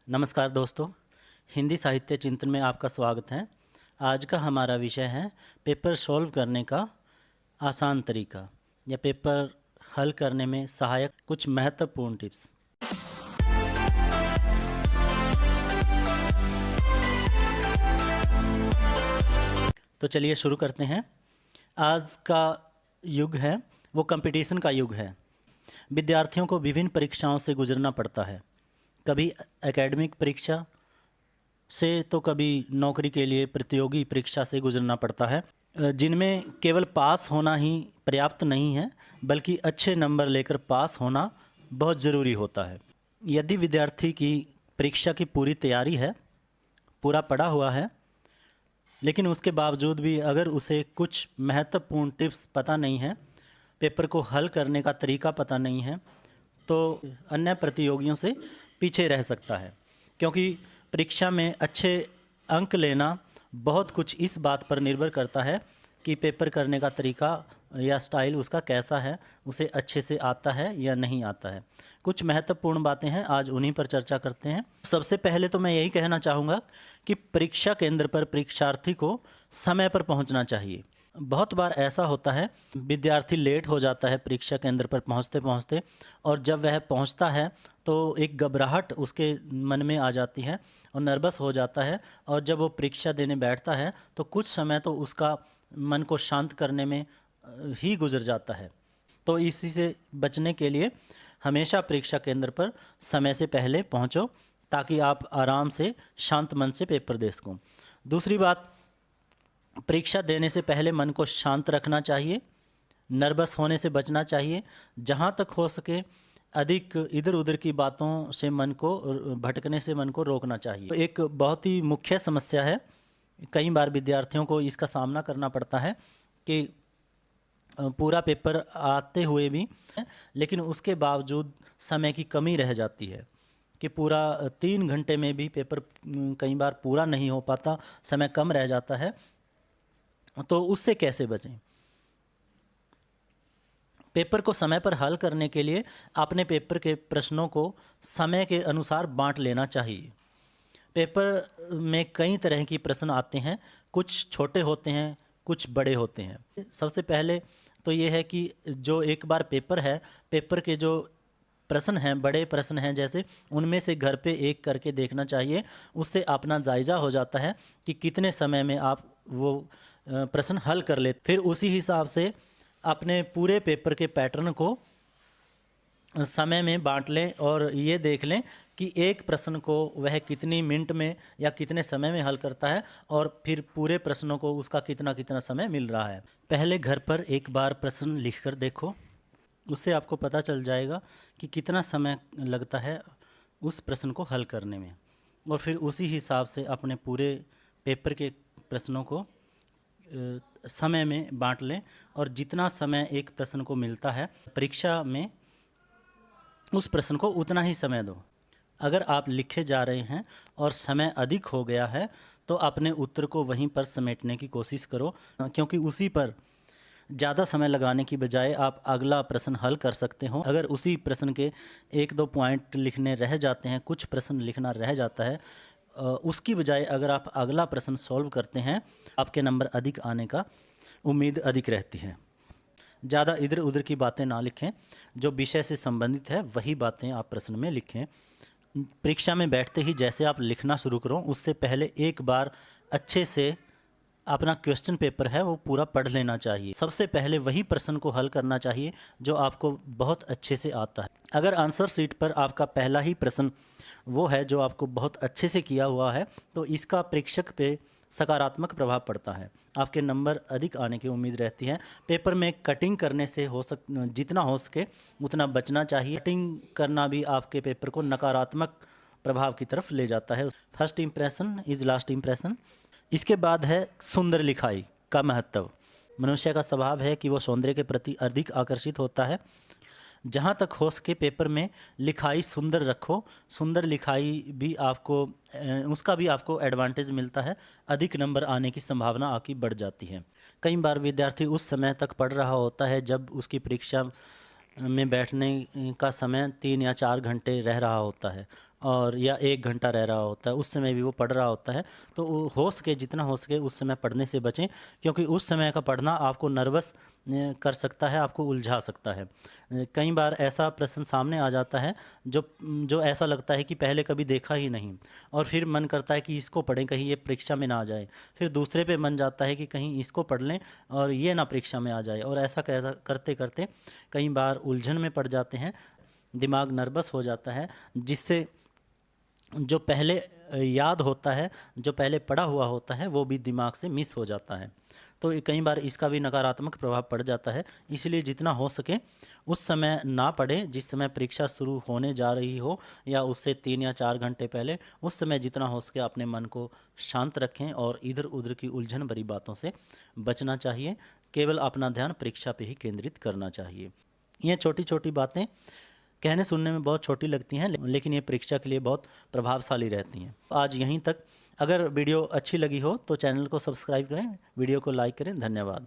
नमस्कार दोस्तों, हिंदी साहित्य चिंतन में आपका स्वागत है। आज का हमारा विषय है पेपर सॉल्व करने का आसान तरीका या पेपर हल करने में सहायक कुछ महत्वपूर्ण टिप्स। तो चलिए शुरू करते हैं। आज का युग है वो कंपटीशन का युग है। विद्यार्थियों को विभिन्न परीक्षाओं से गुजरना पड़ता है। कभी एकेडमिक परीक्षा से तो कभी नौकरी के लिए प्रतियोगी परीक्षा से गुजरना पड़ता है, जिनमें केवल पास होना ही पर्याप्त नहीं है, बल्कि अच्छे नंबर लेकर पास होना बहुत ज़रूरी होता है। यदि विद्यार्थी की परीक्षा की पूरी तैयारी है, पूरा पढ़ा हुआ है, लेकिन उसके बावजूद भी अगर उसे कुछ महत्वपूर्ण टिप्स पता नहीं है, पेपर को हल करने का तरीका पता नहीं है, तो अन्य प्रतियोगियों से पीछे रह सकता है। क्योंकि परीक्षा में अच्छे अंक लेना बहुत कुछ इस बात पर निर्भर करता है कि पेपर करने का तरीका या स्टाइल उसका कैसा है, उसे अच्छे से आता है या नहीं आता है। कुछ महत्वपूर्ण बातें हैं, आज उन्हीं पर चर्चा करते हैं। सबसे पहले तो मैं यही कहना चाहूँगा कि परीक्षा केंद्र पर परीक्षार्थी को समय पर पहुँचना चाहिए। बहुत बार ऐसा होता है, विद्यार्थी लेट हो जाता है परीक्षा केंद्र पर पहुंचते पहुंचते, और जब वह पहुंचता है तो एक घबराहट उसके मन में आ जाती है और नर्वस हो जाता है, और जब वो परीक्षा देने बैठता है तो कुछ समय तो उसका मन को शांत करने में ही गुजर जाता है। तो इसी से बचने के लिए हमेशा परीक्षा केंद्र पर समय से पहले पहुंचो, ताकि आप आराम से शांत मन से पेपर दे सको। दूसरी बात, परीक्षा देने से पहले मन को शांत रखना चाहिए, नर्वस होने से बचना चाहिए। जहाँ तक हो सके अधिक इधर उधर की बातों से मन को भटकने से मन को रोकना चाहिए। तो एक बहुत ही मुख्य समस्या है, कई बार विद्यार्थियों को इसका सामना करना पड़ता है कि पूरा पेपर आते हुए भी, लेकिन उसके बावजूद समय की कमी रह जाती है कि पूरा 3 घंटे में भी पेपर कई बार पूरा नहीं हो पाता, समय कम रह जाता है। तो उससे कैसे बचें? पेपर को समय पर हल करने के लिए अपने पेपर के प्रश्नों को समय के अनुसार बांट लेना चाहिए। पेपर में कई तरह की प्रश्न आते हैं, कुछ छोटे होते हैं, कुछ बड़े होते हैं। सबसे पहले तो ये है कि जो एक बार पेपर है, पेपर के जो प्रश्न हैं, बड़े प्रश्न हैं जैसे, उनमें से घर पे एक करके देखना चाहिए। उससे अपना जायज़ा हो जाता है कि कितने समय में आप वो प्रश्न हल कर ले। फिर उसी हिसाब से अपने पूरे पेपर के पैटर्न को समय में बांट लें और ये देख लें कि एक प्रश्न को वह कितनी मिनट में या कितने समय में हल करता है, और फिर पूरे प्रश्नों को उसका कितना कितना समय मिल रहा है। पहले घर पर एक बार प्रश्न लिख कर देखो, उससे आपको पता चल जाएगा कि कितना समय लगता है उस प्रश्न को हल करने में, और फिर उसी हिसाब से अपने पूरे पेपर के प्रश्नों को समय में बांट लें, और जितना समय एक प्रश्न को मिलता है परीक्षा में उस प्रश्न को उतना ही समय दो। अगर आप लिखे जा रहे हैं और समय अधिक हो गया है तो अपने उत्तर को वहीं पर समेटने की कोशिश करो, क्योंकि उसी पर ज़्यादा समय लगाने की बजाय आप अगला प्रश्न हल कर सकते हो। अगर उसी प्रश्न के 1-2 पॉइंट लिखने रह जाते हैं, कुछ प्रश्न लिखना रह जाता है, उसकी बजाय अगर आप अगला प्रश्न सॉल्व करते हैं, आपके नंबर अधिक आने का उम्मीद अधिक रहती है। ज़्यादा इधर उधर की बातें ना लिखें, जो विषय से संबंधित है वही बातें आप प्रश्न में लिखें। परीक्षा में बैठते ही जैसे आप लिखना शुरू करो, उससे पहले एक बार अच्छे से अपना क्वेश्चन पेपर है वो पूरा पढ़ लेना चाहिए। सबसे पहले वही प्रश्न को हल करना चाहिए जो आपको बहुत अच्छे से आता है। अगर आंसर शीट पर आपका पहला ही प्रश्न वो है जो आपको बहुत अच्छे से किया हुआ है, तो इसका परीक्षक पे सकारात्मक प्रभाव पड़ता है, आपके नंबर अधिक आने की उम्मीद रहती है। पेपर में कटिंग करने से जितना हो सके उतना बचना चाहिए। कटिंग करना भी आपके पेपर को नकारात्मक प्रभाव की तरफ ले जाता है। First impression is last impression. इसके बाद है सुंदर लिखाई का महत्व। मनुष्य का स्वभाव है कि वो सौंदर्य के प्रति अधिक आकर्षित होता है। जहाँ तक हो सके पेपर में लिखाई सुंदर रखो। सुंदर लिखाई भी आपको उसका भी आपको एडवांटेज मिलता है, अधिक नंबर आने की संभावना आपकी बढ़ जाती है। कई बार विद्यार्थी उस समय तक पढ़ रहा होता है जब उसकी परीक्षा में बैठने का समय 3 या 4 घंटे रह रहा होता है, और या 1 घंटा रह रहा होता है, उस समय भी वो पढ़ रहा होता है, तो हो सके जितना हो सके उस समय पढ़ने से बचें, क्योंकि उस समय का पढ़ना आपको नर्वस कर सकता है, आपको उलझा सकता है। कई बार ऐसा प्रश्न सामने आ जाता है जो जो ऐसा लगता है कि पहले कभी देखा ही नहीं, और फिर मन करता है कि इसको पढ़ें, कहीं ये परीक्षा में ना आ जाए। फिर दूसरे पे मन जाता है कि कहीं इसको पढ़ लें और ये ना परीक्षा में आ जाए, और ऐसा करते करते कई बार उलझन में पड़ जाते हैं, दिमाग नर्वस हो जाता है, जिससे जो पहले याद होता है, जो पहले पढ़ा हुआ होता है, वो भी दिमाग से मिस हो जाता है। तो कई बार इसका भी नकारात्मक प्रभाव पड़ जाता है। इसलिए जितना हो सके उस समय ना पढ़ें जिस समय परीक्षा शुरू होने जा रही हो, या उससे 3 या 4 घंटे पहले। उस समय जितना हो सके अपने मन को शांत रखें और इधर उधर की उलझन भरी बातों से बचना चाहिए। केवल अपना ध्यान परीक्षा पे ही केंद्रित करना चाहिए। ये छोटी छोटी बातें कहने सुनने में बहुत छोटी लगती हैं, लेकिन ये परीक्षा के लिए बहुत प्रभावशाली रहती हैं। आज यहीं तक। अगर वीडियो अच्छी लगी हो तो चैनल को सब्सक्राइब करें, वीडियो को लाइक करें। धन्यवाद।